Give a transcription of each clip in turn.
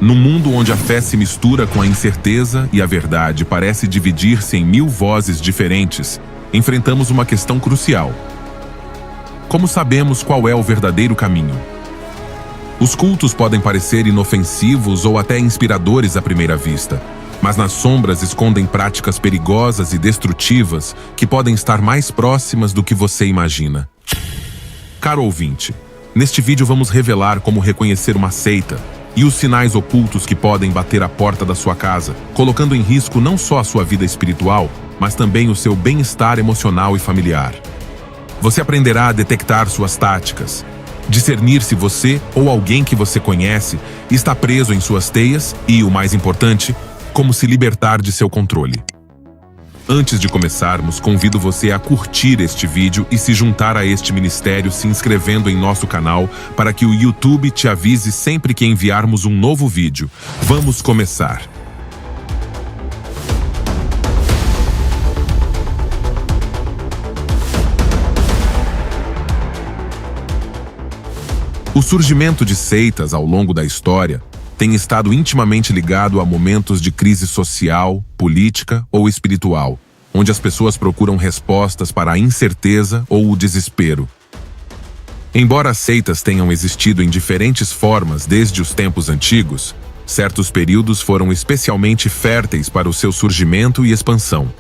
Num mundo onde a fé se mistura com a incerteza e a verdade parece dividir-se em 1000 vozes diferentes, enfrentamos uma questão crucial. Como sabemos qual é o verdadeiro caminho? Os cultos podem parecer inofensivos ou até inspiradores à primeira vista, mas nas sombras escondem práticas perigosas e destrutivas que podem estar mais próximas do que você imagina. Caro ouvinte, neste vídeo vamos revelar como reconhecer uma seita e os sinais ocultos que podem bater à porta da sua casa, colocando em risco não só a sua vida espiritual, mas também o seu bem-estar emocional e familiar. Você aprenderá a detectar suas táticas, discernir se você ou alguém que você conhece está preso em suas teias e, o mais importante, como se libertar de seu controle. Antes de começarmos, convido você a curtir este vídeo e se juntar a este ministério se inscrevendo em nosso canal para que o YouTube te avise sempre que enviarmos um novo vídeo. Vamos começar! O surgimento de seitas ao longo da história tem estado intimamente ligado a momentos de crise social, política ou espiritual, onde as pessoas procuram respostas para a incerteza ou o desespero. Embora as seitas tenham existido em diferentes formas desde os tempos antigos, certos períodos foram especialmente férteis para o seu surgimento e expansão.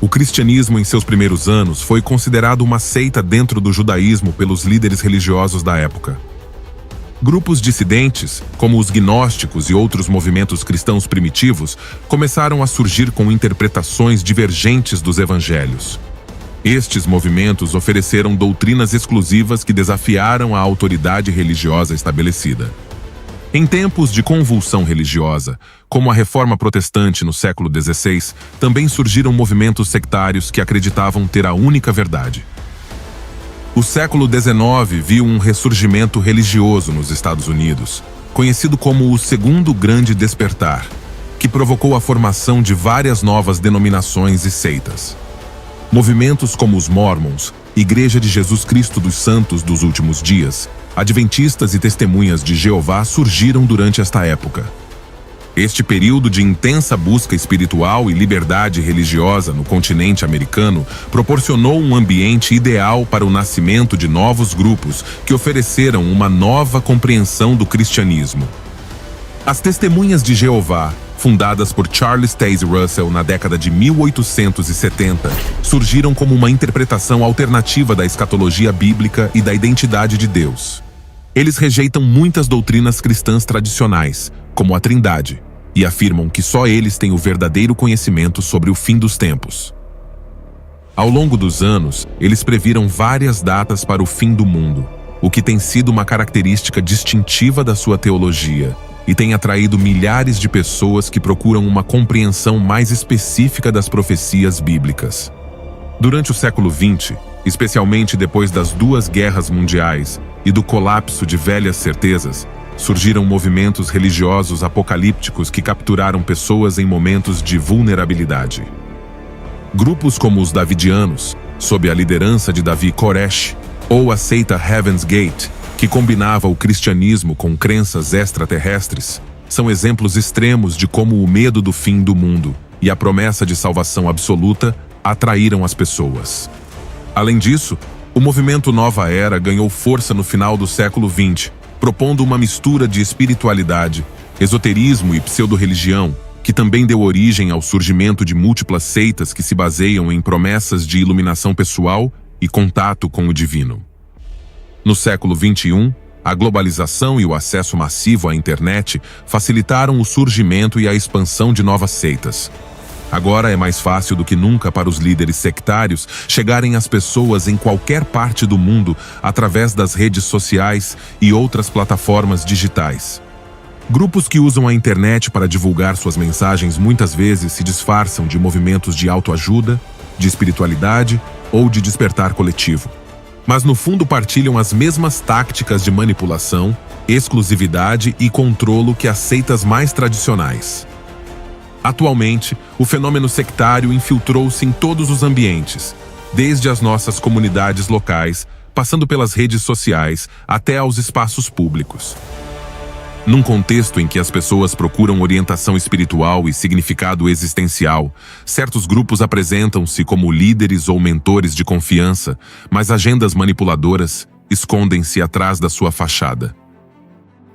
O cristianismo, em seus primeiros anos, foi considerado uma seita dentro do judaísmo pelos líderes religiosos da época. Grupos dissidentes, como os gnósticos e outros movimentos cristãos primitivos, começaram a surgir com interpretações divergentes dos evangelhos. Estes movimentos ofereceram doutrinas exclusivas que desafiaram a autoridade religiosa estabelecida. Em tempos de convulsão religiosa, como a Reforma Protestante no século XVI, também surgiram movimentos sectários que acreditavam ter a única verdade. O século XIX viu um ressurgimento religioso nos Estados Unidos, conhecido como o Segundo Grande Despertar, que provocou a formação de várias novas denominações e seitas. Movimentos como os Mormons, Igreja de Jesus Cristo dos Santos dos Últimos Dias, Adventistas e Testemunhas de Jeová surgiram durante esta época. Este período de intensa busca espiritual e liberdade religiosa no continente americano proporcionou um ambiente ideal para o nascimento de novos grupos que ofereceram uma nova compreensão do cristianismo. As Testemunhas de Jeová, fundadas por Charles Taze Russell na década de 1870, surgiram como uma interpretação alternativa da escatologia bíblica e da identidade de Deus. Eles rejeitam muitas doutrinas cristãs tradicionais, como a Trindade, e afirmam que só eles têm o verdadeiro conhecimento sobre o fim dos tempos. Ao longo dos anos, eles previram várias datas para o fim do mundo, o que tem sido uma característica distintiva da sua teologia, e tem atraído milhares de pessoas que procuram uma compreensão mais específica das profecias bíblicas. Durante o século XX, especialmente depois das 2 guerras mundiais e do colapso de velhas certezas, surgiram movimentos religiosos apocalípticos que capturaram pessoas em momentos de vulnerabilidade. Grupos como os Davidianos, sob a liderança de Davi Koresh, ou a seita Heaven's Gate, que combinava o cristianismo com crenças extraterrestres, são exemplos extremos de como o medo do fim do mundo e a promessa de salvação absoluta atraíram as pessoas. Além disso, o movimento Nova Era ganhou força no final do século XX, propondo uma mistura de espiritualidade, esoterismo e pseudo-religião, que também deu origem ao surgimento de múltiplas seitas que se baseiam em promessas de iluminação pessoal e contato com o divino. No século XXI, a globalização e o acesso massivo à internet facilitaram o surgimento e a expansão de novas seitas. Agora é mais fácil do que nunca para os líderes sectários chegarem às pessoas em qualquer parte do mundo através das redes sociais e outras plataformas digitais. Grupos que usam a internet para divulgar suas mensagens muitas vezes se disfarçam de movimentos de autoajuda, de espiritualidade ou de despertar coletivo. Mas no fundo partilham as mesmas táticas de manipulação, exclusividade e controlo que as seitas mais tradicionais. Atualmente, o fenômeno sectário infiltrou-se em todos os ambientes, desde as nossas comunidades locais, passando pelas redes sociais até aos espaços públicos. Num contexto em que as pessoas procuram orientação espiritual e significado existencial, certos grupos apresentam-se como líderes ou mentores de confiança, mas agendas manipuladoras escondem-se atrás da sua fachada.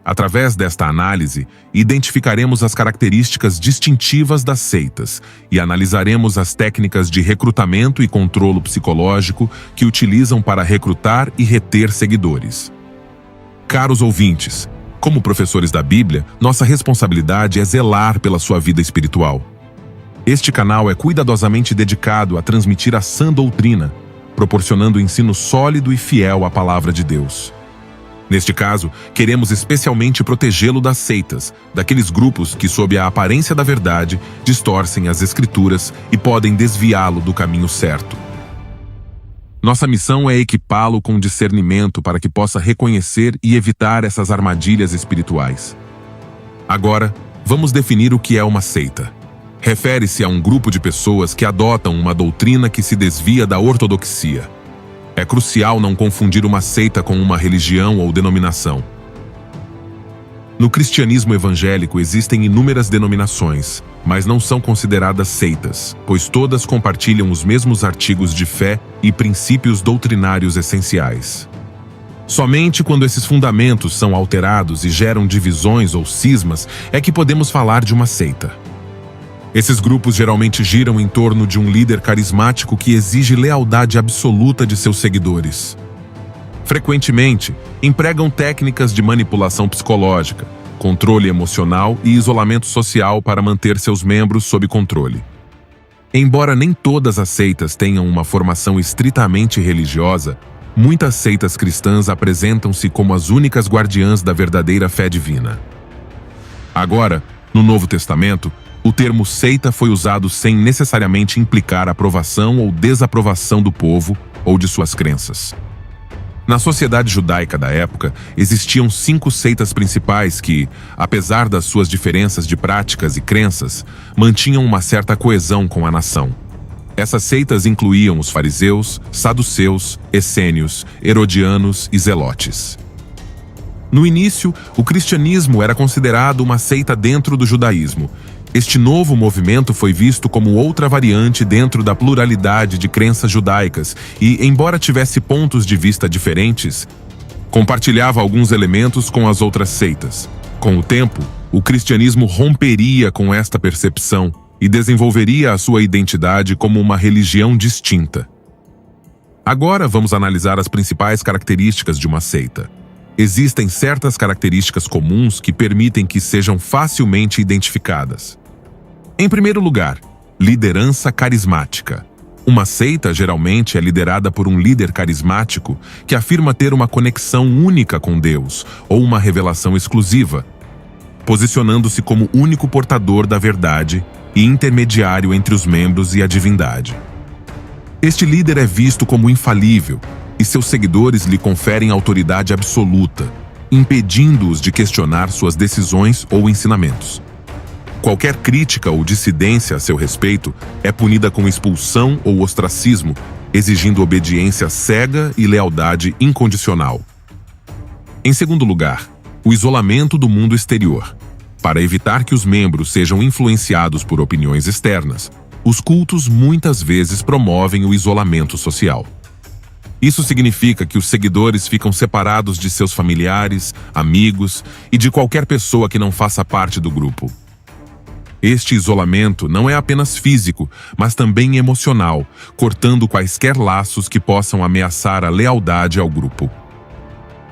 Através desta análise, identificaremos as características distintivas das seitas e analisaremos as técnicas de recrutamento e controle psicológico que utilizam para recrutar e reter seguidores. Caros ouvintes, como professores da Bíblia, nossa responsabilidade é zelar pela sua vida espiritual. Este canal é cuidadosamente dedicado a transmitir a sã doutrina, proporcionando ensino sólido e fiel à palavra de Deus. Neste caso, queremos especialmente protegê-lo das seitas, daqueles grupos que, sob a aparência da verdade, distorcem as Escrituras e podem desviá-lo do caminho certo. Nossa missão é equipá-lo com discernimento para que possa reconhecer e evitar essas armadilhas espirituais. Agora, vamos definir o que é uma seita. Refere-se a um grupo de pessoas que adotam uma doutrina que se desvia da ortodoxia. É crucial não confundir uma seita com uma religião ou denominação. No cristianismo evangélico existem inúmeras denominações, mas não são consideradas seitas, pois todas compartilham os mesmos artigos de fé e princípios doutrinários essenciais. Somente quando esses fundamentos são alterados e geram divisões ou cismas é que podemos falar de uma seita. Esses grupos geralmente giram em torno de um líder carismático que exige lealdade absoluta de seus seguidores. Frequentemente, empregam técnicas de manipulação psicológica, controle emocional e isolamento social para manter seus membros sob controle. Embora nem todas as seitas tenham uma formação estritamente religiosa, muitas seitas cristãs apresentam-se como as únicas guardiãs da verdadeira fé divina. Agora, no Novo Testamento, o termo seita foi usado sem necessariamente implicar aprovação ou desaprovação do povo ou de suas crenças. Na sociedade judaica da época, existiam 5 seitas principais que, apesar das suas diferenças de práticas e crenças, mantinham uma certa coesão com a nação. Essas seitas incluíam os fariseus, saduceus, essênios, herodianos e zelotes. No início, o cristianismo era considerado uma seita dentro do judaísmo. Este novo movimento foi visto como outra variante dentro da pluralidade de crenças judaicas e, embora tivesse pontos de vista diferentes, compartilhava alguns elementos com as outras seitas. Com o tempo, o cristianismo romperia com esta percepção e desenvolveria a sua identidade como uma religião distinta. Agora vamos analisar as principais características de uma seita. Existem certas características comuns que permitem que sejam facilmente identificadas. Em primeiro lugar, liderança carismática. Uma seita geralmente é liderada por um líder carismático que afirma ter uma conexão única com Deus ou uma revelação exclusiva, posicionando-se como único portador da verdade e intermediário entre os membros e a divindade. Este líder é visto como infalível e seus seguidores lhe conferem autoridade absoluta, impedindo-os de questionar suas decisões ou ensinamentos. Qualquer crítica ou dissidência a seu respeito é punida com expulsão ou ostracismo, exigindo obediência cega e lealdade incondicional. Em segundo lugar, o isolamento do mundo exterior. Para evitar que os membros sejam influenciados por opiniões externas, os cultos muitas vezes promovem o isolamento social. Isso significa que os seguidores ficam separados de seus familiares, amigos e de qualquer pessoa que não faça parte do grupo. Este isolamento não é apenas físico, mas também emocional, cortando quaisquer laços que possam ameaçar a lealdade ao grupo.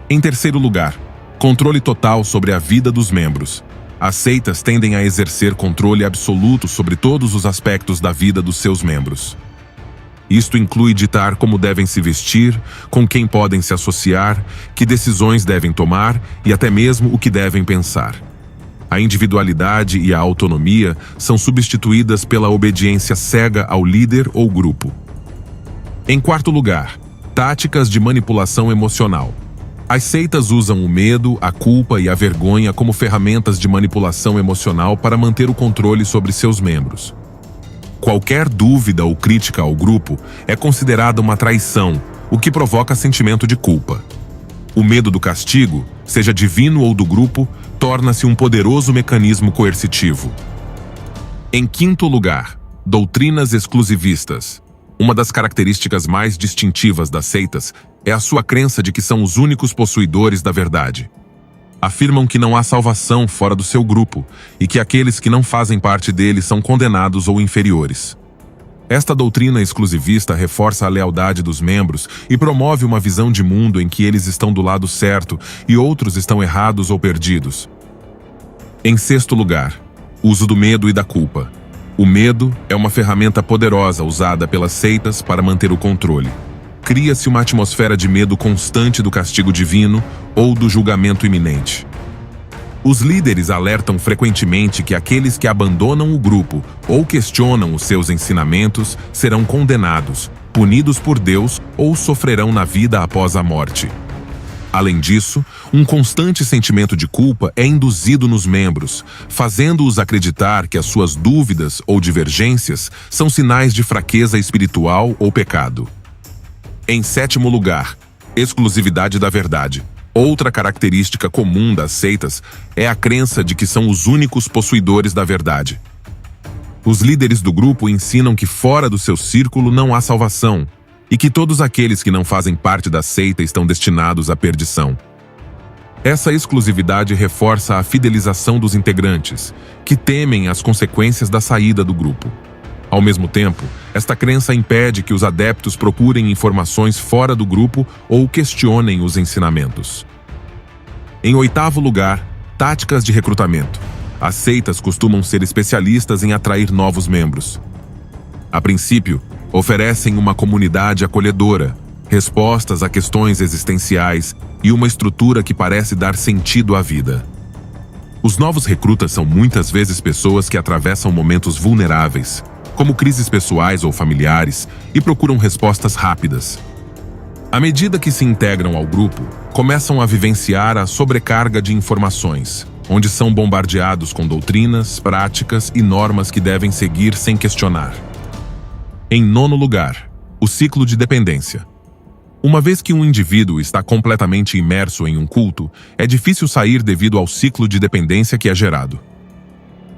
Em terceiro lugar, controle total sobre a vida dos membros. As seitas tendem a exercer controle absoluto sobre todos os aspectos da vida dos seus membros. Isto inclui ditar como devem se vestir, com quem podem se associar, que decisões devem tomar e até mesmo o que devem pensar. A individualidade e a autonomia são substituídas pela obediência cega ao líder ou grupo. Em quarto lugar, táticas de manipulação emocional. As seitas usam o medo, a culpa e a vergonha como ferramentas de manipulação emocional para manter o controle sobre seus membros. Qualquer dúvida ou crítica ao grupo é considerada uma traição, o que provoca sentimento de culpa. O medo do castigo, seja divino ou do grupo, torna-se um poderoso mecanismo coercitivo. Em quinto lugar, doutrinas exclusivistas. Uma das características mais distintivas das seitas é a sua crença de que são os únicos possuidores da verdade. Afirmam que não há salvação fora do seu grupo e que aqueles que não fazem parte dele são condenados ou inferiores. Esta doutrina exclusivista reforça a lealdade dos membros e promove uma visão de mundo em que eles estão do lado certo e outros estão errados ou perdidos. Em sexto lugar, uso do medo e da culpa. O medo é uma ferramenta poderosa usada pelas seitas para manter o controle. Cria-se uma atmosfera de medo constante do castigo divino ou do julgamento iminente. Os líderes alertam frequentemente que aqueles que abandonam o grupo ou questionam os seus ensinamentos serão condenados, punidos por Deus ou sofrerão na vida após a morte. Além disso, um constante sentimento de culpa é induzido nos membros, fazendo-os acreditar que as suas dúvidas ou divergências são sinais de fraqueza espiritual ou pecado. Em sétimo lugar, exclusividade da verdade. Outra característica comum das seitas é a crença de que são os únicos possuidores da verdade. Os líderes do grupo ensinam que fora do seu círculo não há salvação e que todos aqueles que não fazem parte da seita estão destinados à perdição. Essa exclusividade reforça a fidelização dos integrantes, que temem as consequências da saída do grupo. Ao mesmo tempo, esta crença impede que os adeptos procurem informações fora do grupo ou questionem os ensinamentos. Em oitavo lugar, táticas de recrutamento. As seitas costumam ser especialistas em atrair novos membros. A princípio, oferecem uma comunidade acolhedora, respostas a questões existenciais e uma estrutura que parece dar sentido à vida. Os novos recrutas são muitas vezes pessoas que atravessam momentos vulneráveis, como crises pessoais ou familiares, e procuram respostas rápidas. À medida que se integram ao grupo, começam a vivenciar a sobrecarga de informações, onde são bombardeados com doutrinas, práticas e normas que devem seguir sem questionar. Em nono lugar, o ciclo de dependência. Uma vez que um indivíduo está completamente imerso em um culto, é difícil sair devido ao ciclo de dependência que é gerado.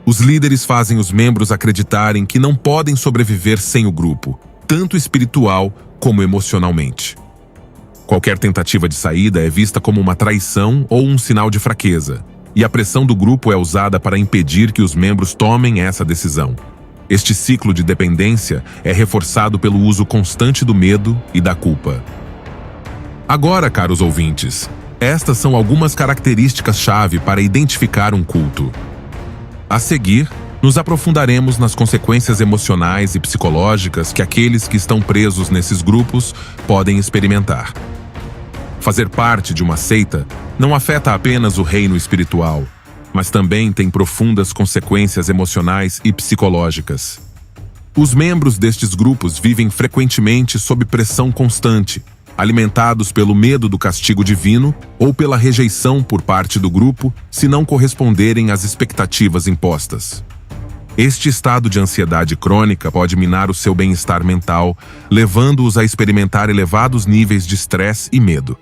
Os líderes fazem os membros acreditarem que não podem sobreviver sem o grupo, tanto espiritual como emocionalmente. Qualquer tentativa de saída é vista como uma traição ou um sinal de fraqueza, e a pressão do grupo é usada para impedir que os membros tomem essa decisão. Este ciclo de dependência é reforçado pelo uso constante do medo e da culpa. Agora, caros ouvintes, estas são algumas características-chave para identificar um culto. A seguir, nos aprofundaremos nas consequências emocionais e psicológicas que aqueles que estão presos nesses grupos podem experimentar. Fazer parte de uma seita não afeta apenas o reino espiritual, mas também tem profundas consequências emocionais e psicológicas. Os membros destes grupos vivem frequentemente sob pressão constante, alimentados pelo medo do castigo divino ou pela rejeição por parte do grupo se não corresponderem às expectativas impostas. Este estado de ansiedade crônica pode minar o seu bem-estar mental, levando-os a experimentar elevados níveis de estresse e medo.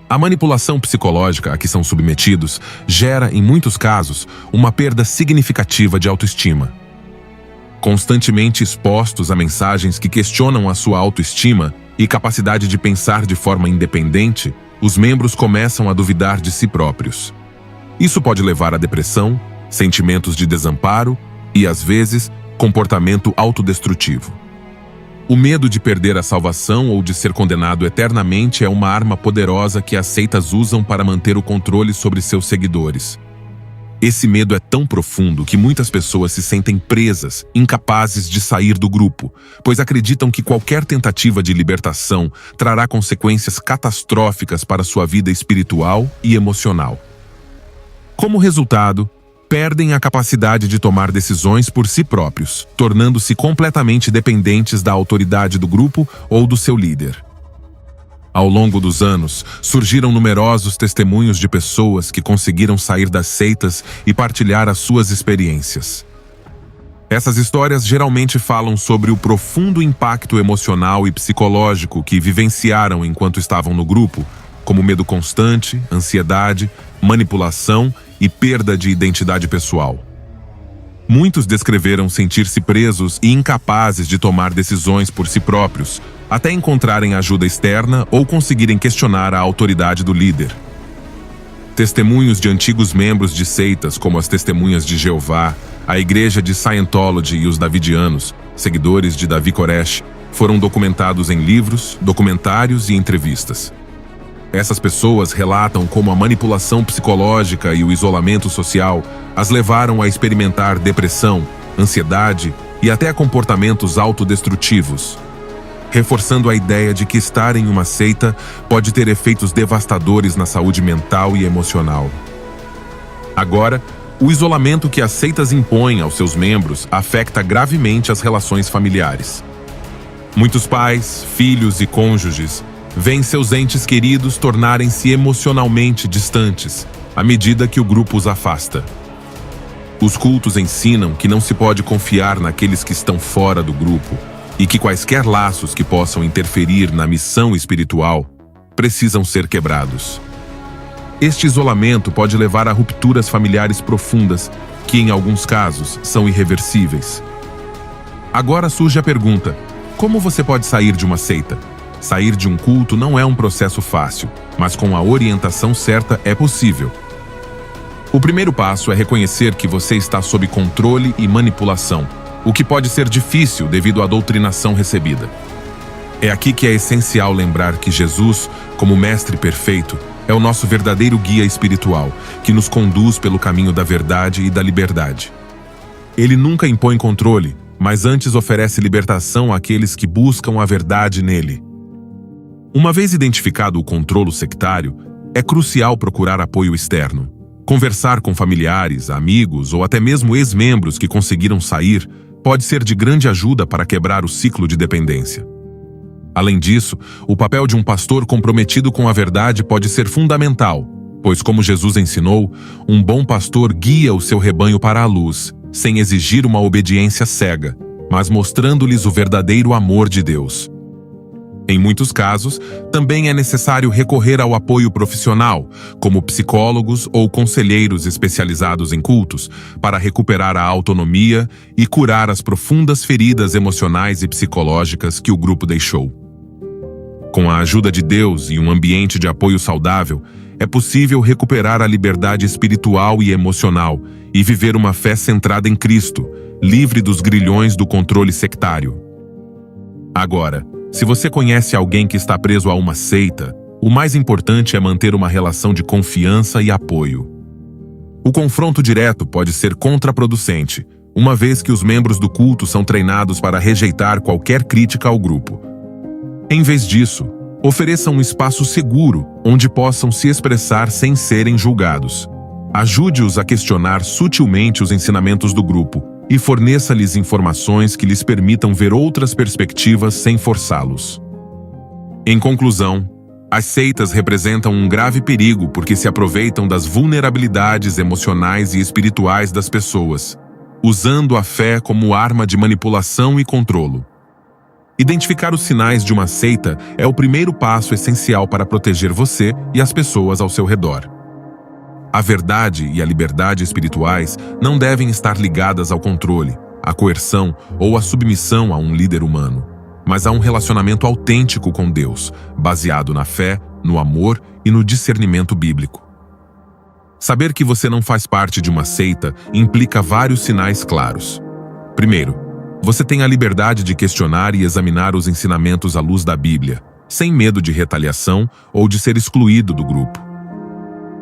A manipulação psicológica a que são submetidos gera, em muitos casos, uma perda significativa de autoestima. Constantemente expostos a mensagens que questionam a sua autoestima e capacidade de pensar de forma independente, os membros começam a duvidar de si próprios. Isso pode levar à depressão, sentimentos de desamparo e, às vezes, comportamento autodestrutivo. O medo de perder a salvação ou de ser condenado eternamente é uma arma poderosa que as seitas usam para manter o controle sobre seus seguidores. Esse medo é tão profundo que muitas pessoas se sentem presas, incapazes de sair do grupo, pois acreditam que qualquer tentativa de libertação trará consequências catastróficas para sua vida espiritual e emocional. Como resultado, perdem a capacidade de tomar decisões por si próprios, tornando-se completamente dependentes da autoridade do grupo ou do seu líder. Ao longo dos anos, surgiram numerosos testemunhos de pessoas que conseguiram sair das seitas e partilhar as suas experiências. Essas histórias geralmente falam sobre o profundo impacto emocional e psicológico que vivenciaram enquanto estavam no grupo, como medo constante, ansiedade, manipulação e perda de identidade pessoal. Muitos descreveram sentir-se presos e incapazes de tomar decisões por si próprios, até encontrarem ajuda externa ou conseguirem questionar a autoridade do líder. Testemunhos de antigos membros de seitas, como as Testemunhas de Jeová, a Igreja de Scientology e os Davidianos, seguidores de Davi Koresh, foram documentados em livros, documentários e entrevistas. Essas pessoas relatam como a manipulação psicológica e o isolamento social as levaram a experimentar depressão, ansiedade e até comportamentos autodestrutivos, reforçando a ideia de que estar em uma seita pode ter efeitos devastadores na saúde mental e emocional. Agora, o isolamento que as seitas impõem aos seus membros afeta gravemente as relações familiares. Muitos pais, filhos e cônjuges veem seus entes queridos tornarem-se emocionalmente distantes à medida que o grupo os afasta. Os cultos ensinam que não se pode confiar naqueles que estão fora do grupo e que quaisquer laços que possam interferir na missão espiritual precisam ser quebrados. Este isolamento pode levar a rupturas familiares profundas, que em alguns casos são irreversíveis. Agora surge a pergunta: como você pode sair de uma seita? Sair de um culto não é um processo fácil, mas com a orientação certa é possível. O primeiro passo é reconhecer que você está sob controle e manipulação, o que pode ser difícil devido à doutrinação recebida. É aqui que é essencial lembrar que Jesus, como Mestre perfeito, é o nosso verdadeiro guia espiritual, que nos conduz pelo caminho da verdade e da liberdade. Ele nunca impõe controle, mas antes oferece libertação àqueles que buscam a verdade nele. Uma vez identificado o controle sectário, é crucial procurar apoio externo. Conversar com familiares, amigos ou até mesmo ex-membros que conseguiram sair pode ser de grande ajuda para quebrar o ciclo de dependência. Além disso, o papel de um pastor comprometido com a verdade pode ser fundamental, pois, como Jesus ensinou, um bom pastor guia o seu rebanho para a luz, sem exigir uma obediência cega, mas mostrando-lhes o verdadeiro amor de Deus. Em muitos casos, também é necessário recorrer ao apoio profissional, como psicólogos ou conselheiros especializados em cultos, para recuperar a autonomia e curar as profundas feridas emocionais e psicológicas que o grupo deixou. Com a ajuda de Deus e um ambiente de apoio saudável, é possível recuperar a liberdade espiritual e emocional e viver uma fé centrada em Cristo, livre dos grilhões do controle sectário. Agora, se você conhece alguém que está preso a uma seita, o mais importante é manter uma relação de confiança e apoio. O confronto direto pode ser contraproducente, uma vez que os membros do culto são treinados para rejeitar qualquer crítica ao grupo. Em vez disso, ofereça um espaço seguro onde possam se expressar sem serem julgados. Ajude-os a questionar sutilmente os ensinamentos do grupo e forneça-lhes informações que lhes permitam ver outras perspectivas sem forçá-los. Em conclusão, as seitas representam um grave perigo porque se aproveitam das vulnerabilidades emocionais e espirituais das pessoas, usando a fé como arma de manipulação e controlo. Identificar os sinais de uma seita é o primeiro passo essencial para proteger você e as pessoas ao seu redor. A verdade e a liberdade espirituais não devem estar ligadas ao controle, à coerção ou à submissão a um líder humano, mas a um relacionamento autêntico com Deus, baseado na fé, no amor e no discernimento bíblico. Saber que você não faz parte de uma seita implica vários sinais claros. Primeiro, você tem a liberdade de questionar e examinar os ensinamentos à luz da Bíblia, sem medo de retaliação ou de ser excluído do grupo.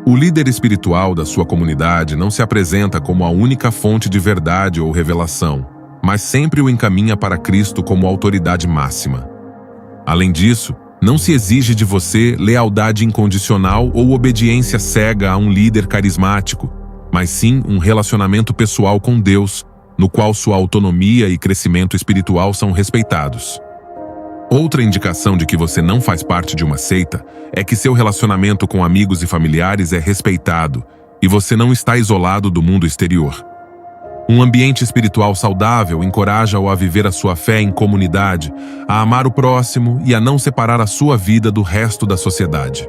O líder espiritual da sua comunidade não se apresenta como a única fonte de verdade ou revelação, mas sempre o encaminha para Cristo como autoridade máxima. Além disso, não se exige de você lealdade incondicional ou obediência cega a um líder carismático, mas sim um relacionamento pessoal com Deus, no qual sua autonomia e crescimento espiritual são respeitados. Outra indicação de que você não faz parte de uma seita é que seu relacionamento com amigos e familiares é respeitado e você não está isolado do mundo exterior. Um ambiente espiritual saudável encoraja-o a viver a sua fé em comunidade, a amar o próximo e a não separar a sua vida do resto da sociedade.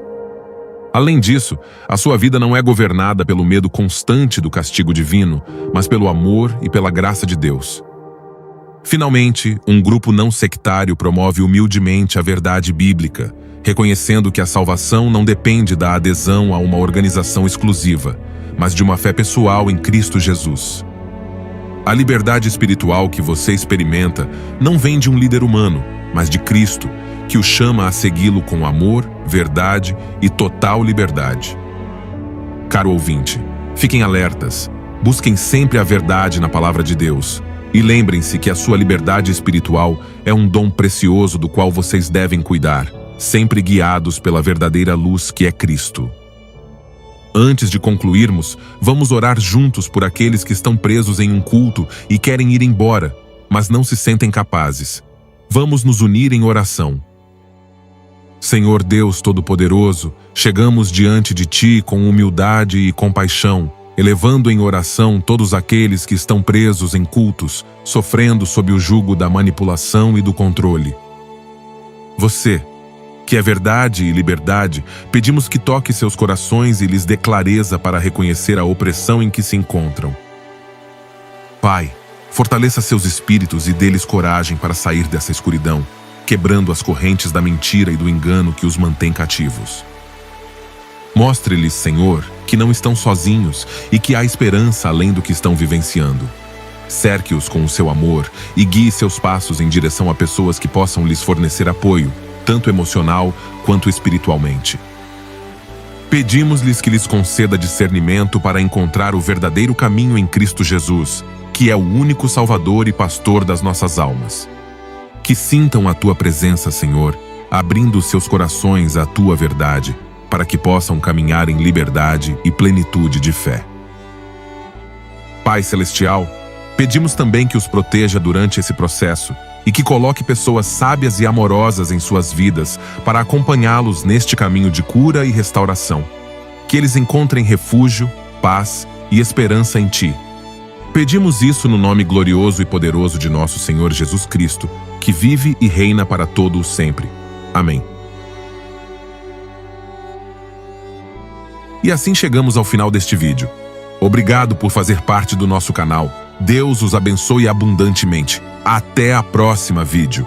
Além disso, a sua vida não é governada pelo medo constante do castigo divino, mas pelo amor e pela graça de Deus. Finalmente, um grupo não sectário promove humildemente a verdade bíblica, reconhecendo que a salvação não depende da adesão a uma organização exclusiva, mas de uma fé pessoal em Cristo Jesus. A liberdade espiritual que você experimenta não vem de um líder humano, mas de Cristo, que o chama a segui-lo com amor, verdade e total liberdade. Caro ouvinte, fiquem alertas, busquem sempre a verdade na palavra de Deus, e lembrem-se que a sua liberdade espiritual é um dom precioso do qual vocês devem cuidar, sempre guiados pela verdadeira luz que é Cristo. Antes de concluirmos, vamos orar juntos por aqueles que estão presos em um culto e querem ir embora, mas não se sentem capazes. Vamos nos unir em oração. Senhor Deus Todo-Poderoso, chegamos diante de Ti com humildade e compaixão, elevando em oração todos aqueles que estão presos em cultos, sofrendo sob o jugo da manipulação e do controle. Você, que é verdade e liberdade, pedimos que toque seus corações e lhes dê clareza para reconhecer a opressão em que se encontram. Pai, fortaleça seus espíritos e dê-lhes coragem para sair dessa escuridão, quebrando as correntes da mentira e do engano que os mantém cativos. Mostre-lhes, Senhor, que não estão sozinhos e que há esperança além do que estão vivenciando. Cerque-os com o seu amor e guie seus passos em direção a pessoas que possam lhes fornecer apoio, tanto emocional quanto espiritualmente. Pedimos-lhes que lhes conceda discernimento para encontrar o verdadeiro caminho em Cristo Jesus, que é o único Salvador e Pastor das nossas almas. Que sintam a Tua presença, Senhor, abrindo seus corações à Tua verdade, para que possam caminhar em liberdade e plenitude de fé. Pai Celestial, pedimos também que os proteja durante esse processo e que coloque pessoas sábias e amorosas em suas vidas para acompanhá-los neste caminho de cura e restauração. Que eles encontrem refúgio, paz e esperança em Ti. Pedimos isso no nome glorioso e poderoso de nosso Senhor Jesus Cristo, que vive e reina para todo o sempre. Amém. E assim chegamos ao final deste vídeo. Obrigado por fazer parte do nosso canal. Deus os abençoe abundantemente. Até a próxima vídeo.